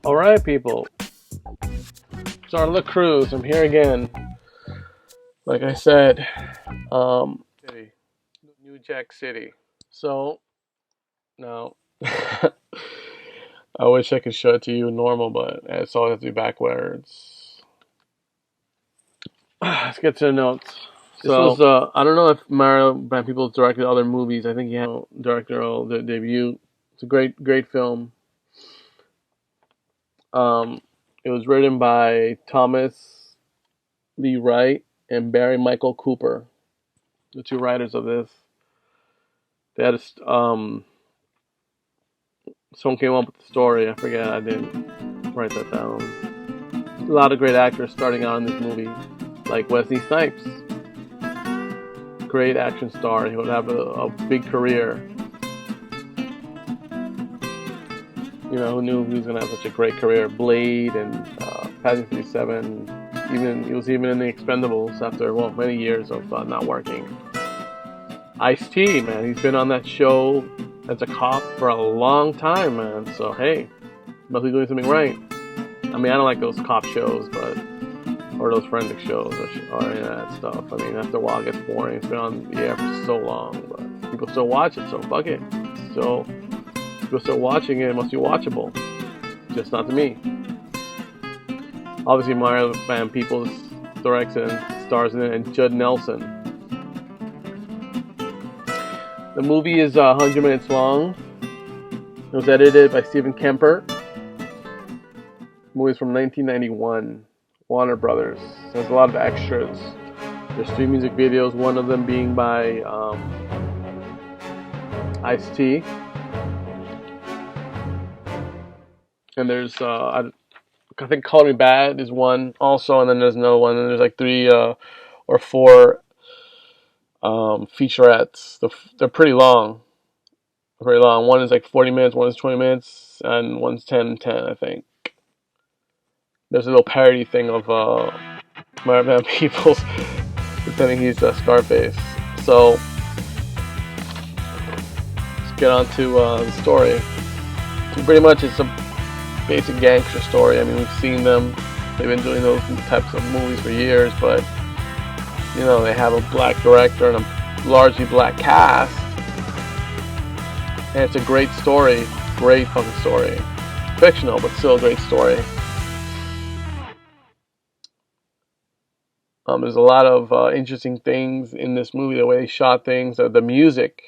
All right, people. Start of the cruise. I'm here again. Like I said, City, New Jack City. So now, I wish I could show it to you normal, but it's always have to be backwards. Let's get to the notes. This was I don't know if Mario Van Peebles directed other movies. I think he had a directorial debut. It's a great film. It was written by Thomas Lee Wright and Barry Michael Cooper, the two writers of this. They had someone came up with the story. I forget. I didn't write that down. A lot of great actors starting out in this movie, like Wesley Snipes, great action star. He would have a big career. You know, who knew he was going to have such a great career? Blade and Passenger 57. He was even in the Expendables after many years of not working. Ice-T, man, he's been on that show as a cop for a long time, man. So hey, must be doing something right. I mean, I don't like those cop shows, or those forensic shows, or any of that stuff. I mean, after a while, it gets boring. It's been on the air for so long, but people still watch it, so fuck it. So people still watching it. It must be watchable, just not to me. Obviously, Mario Van Peebles directs it and stars in it, and Judd Nelson. The movie is 100 minutes long. It was edited by Steven Kemper. The movie is from 1991. Warner Brothers. There's a lot of extras. There's 3 music videos, one of them being by Ice-T. And there's, I think Color Me Bad is one also, and then there's another one, and there's like 3 or 4 featurettes. They're pretty long. Very long. One is like 40 minutes, one is 20 minutes, and one's 10, I think. There's a little parody thing of Mario Van Peebles pretending he's Scarface. So let's get on to the story. So pretty much it's a basic gangster story. I mean, we've seen them. They've been doing those types of movies for years, but you know, they have a black director and a largely black cast. And it's a great story. Great fucking story. Fictional, but still a great story. There's a lot of interesting things in this movie. The way they shot things, the music.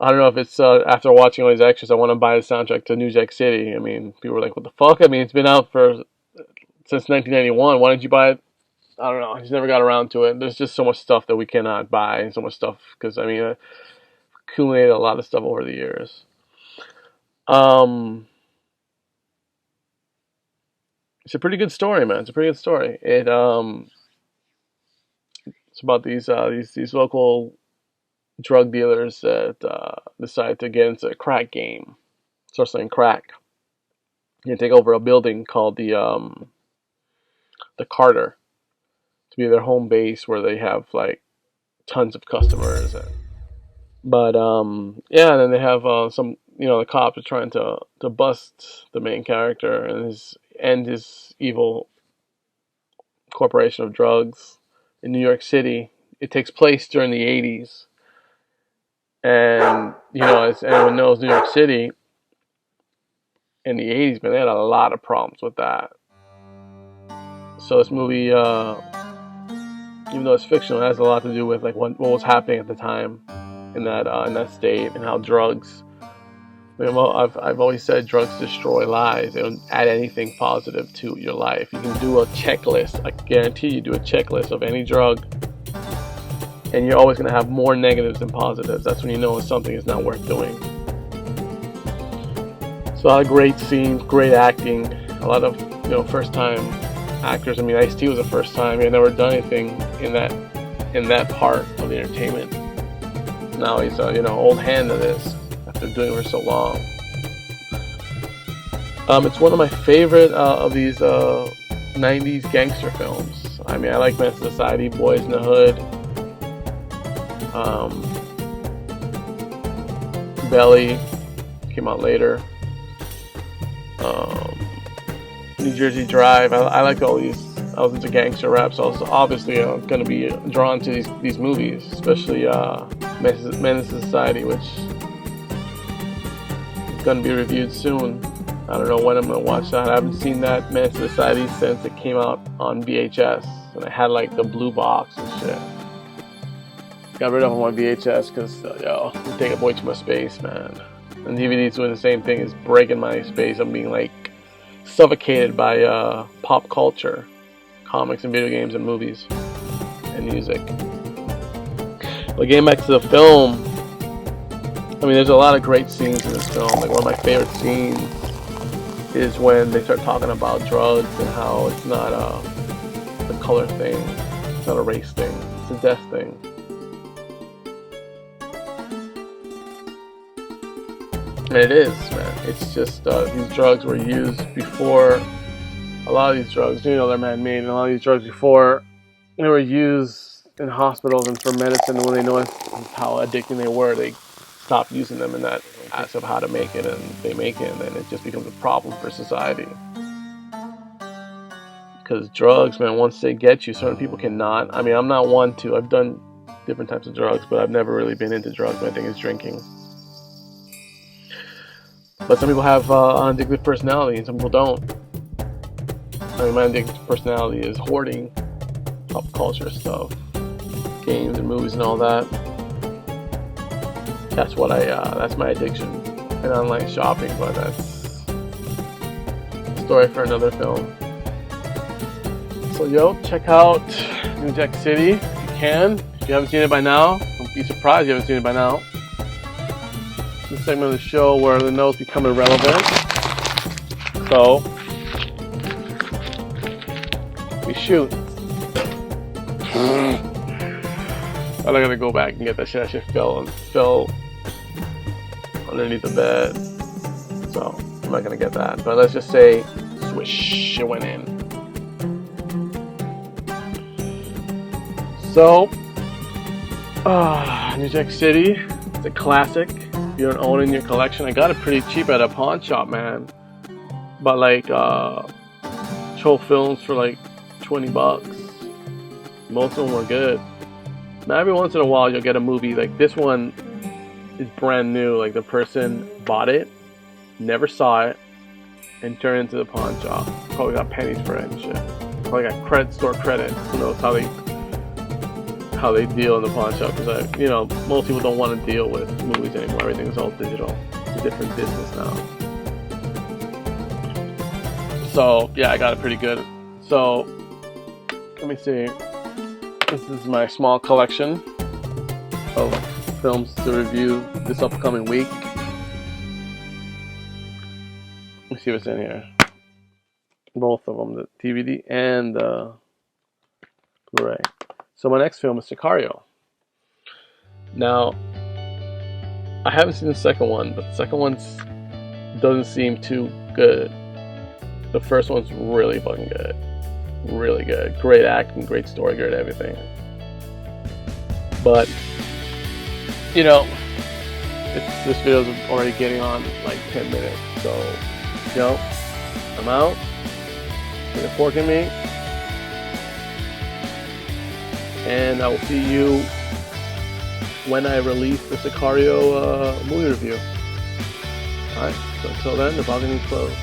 I don't know if it's after watching all these extras, I want to buy the soundtrack to New Jack City. I mean, people were like, what the fuck? I mean, it's been out since 1991. Why didn't you buy it? I don't know. I just never got around to it. There's just so much stuff that we cannot buy, and so much stuff, because, I mean, I accumulated a lot of stuff over the years. It's a pretty good story, man. It's a pretty good story. It's about these local drug dealers that decide to get into a crack game, start selling crack, and take over a building called the Carter to be their home base, where they have like tons of customers. But yeah, and then they have some, you know, the cops are trying to bust the main character and his evil corporation of drugs in New York City. It takes place during the 80s. And, you know, as anyone knows, New York City in the 80s, man, they had a lot of problems with that. So this movie, even though it's fictional, it has a lot to do with like what was happening at the time in that state, and how drugs. I mean, I've always said drugs destroy lives. They don't add anything positive to your life. You can do a checklist. I guarantee you do a checklist of any drug, and you're always going to have more negatives than positives. That's when you know something is not worth doing. So a lot of great scenes, great acting, a lot of, you know, first time actors. I mean, Ice-T was the first time. He had never done anything in that part of the entertainment. Now he's a, you know, old hand at this after doing it for so long. It's one of my favorite of these 90s gangster films. I mean, I like Menace to Society, Boys in the Hood. Um, Belly came out later. New Jersey Drive. I like all these. I was into gangster rap, so I was obviously going to be drawn to these movies, especially Menace to Society, which is going to be reviewed soon. I don't know when I'm going to watch that. I haven't seen that Menace to Society since it came out on VHS, and I had like the blue box and shit. Got rid of my VHS because they take up way too much space, man. And DVDs doing the same thing, is breaking my space. I'm being like suffocated by pop culture, comics and video games and movies and music. But getting back to the film, I mean, there's a lot of great scenes in this film. Like, one of my favorite scenes is when they start talking about drugs and how it's not a color thing, it's not a race thing, it's a death thing. And it is, man. It's just these drugs were used before. A lot of these drugs, they're man-made, and a lot of these drugs before they were used in hospitals and for medicine. When they noticed how addicting they were, they stopped using them in that aspect of how to make it, and they make it, and then it just becomes a problem for society. Because drugs, man, once they get you, certain people cannot. I mean, I'm not one to. I've done different types of drugs, but I've never really been into drugs. My thing is drinking. But some people have an addictive personality, and some people don't. I mean, my addictive personality is hoarding pop culture stuff, games and movies and all that. That's what that's my addiction. And online shopping, but that's a story for another film. So, check out New Jack City if you can. If you haven't seen it by now, don't be surprised you haven't seen it by now. This segment of the show where the notes become irrelevant. So, we shoot. I'm not gonna go back and get that shit. That shit fell underneath the bed. So, I'm not gonna get that. But let's just say, swish, it went in. So, New Jack City, it's a classic. If you don't own it in your collection, I got it pretty cheap at a pawn shop, man. But like, Cho Films for like $20. Most of them were good. Now every once in a while you'll get a movie like this one is brand new. Like, the person bought it, never saw it, and turned it into the pawn shop. Probably got pennies for it and shit. Probably got credit store credit. Who knows how they deal in the pawn shop, because most people don't want to deal with movies anymore. Everything's all digital. It's a different business now. So yeah, I got it pretty good. So let me see. This is my small collection of films to review this upcoming week. Let me see what's in here. Both of them, the DVD and the Blu-ray. So my next film is Sicario. Now, I haven't seen the second one, but the second one doesn't seem too good. The first one's really fucking good. Really good. Great acting, great story, great everything. But, this video's already getting on like 10 minutes. So, I'm out. Put a fork in me. And I will see you when I release the Sicario movie review. Alright, so until then, the balcony's closed.